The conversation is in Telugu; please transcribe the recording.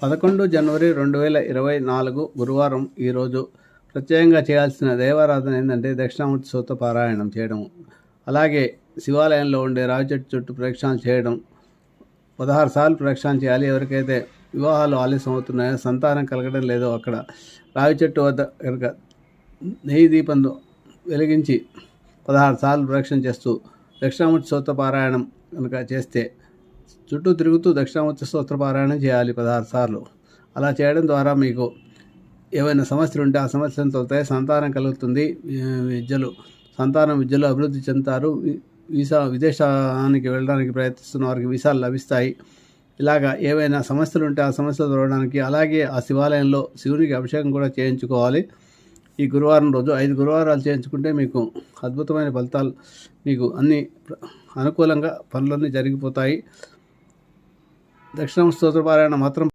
11 జనవరి 2024 గురువారం. ఈరోజు ప్రత్యేకంగా చేయాల్సిన దైవారాధన ఏంటంటే దక్షిణామూర్తి సూత్ర పారాయణం చేయడం, అలాగే శివాలయంలో ఉండే రావి చెట్టు చుట్టూ ప్రదక్షిణాలు చేయడం. 16 సార్లు ప్రదక్షిణాలు చేయాలి. ఎవరికైతే వివాహాలు ఆలస్యం అవుతున్నాయో, సంతానం కలగడం లేదో, అక్కడ రావి చెట్టు వద్ద కనుక నెయ్యి దీపం వెలిగించి 16 సార్లు ప్రదక్షిణ చేస్తూ దక్షిణామూర్తి సూత్ర పారాయణం కనుక చేస్తే, చుట్టూ తిరుగుతూ దక్షిణామూర్తి స్తోత్ర పారాయణం చేయాలి 16 సార్లు. అలా చేయడం ద్వారా మీకు ఏవైనా సమస్యలు ఉంటే ఆ సమస్యలను తొలుతాయి, సంతానం కలుగుతుంది, సంతానం విద్యలో అభివృద్ధి చెందుతారు, విదేశానికి వెళ్ళడానికి ప్రయత్నిస్తున్న వారికి వీసాలు లభిస్తాయి. ఇలాగా ఏవైనా సమస్యలు ఉంటే ఆ సమస్యలు తొలగడానికి, అలాగే ఆ శివాలయంలో శివునికి అభిషేకం కూడా చేయించుకోవాలి. ఈ గురువారం రోజు 5 గురువారాలు చేయించుకుంటే మీకు అద్భుతమైన ఫలితాలు, మీకు అన్ని అనుకూలంగా పనులన్నీ జరిగిపోతాయి. దక్షిణామూర్తి స్తోత్ర పారాయణ మాత్రం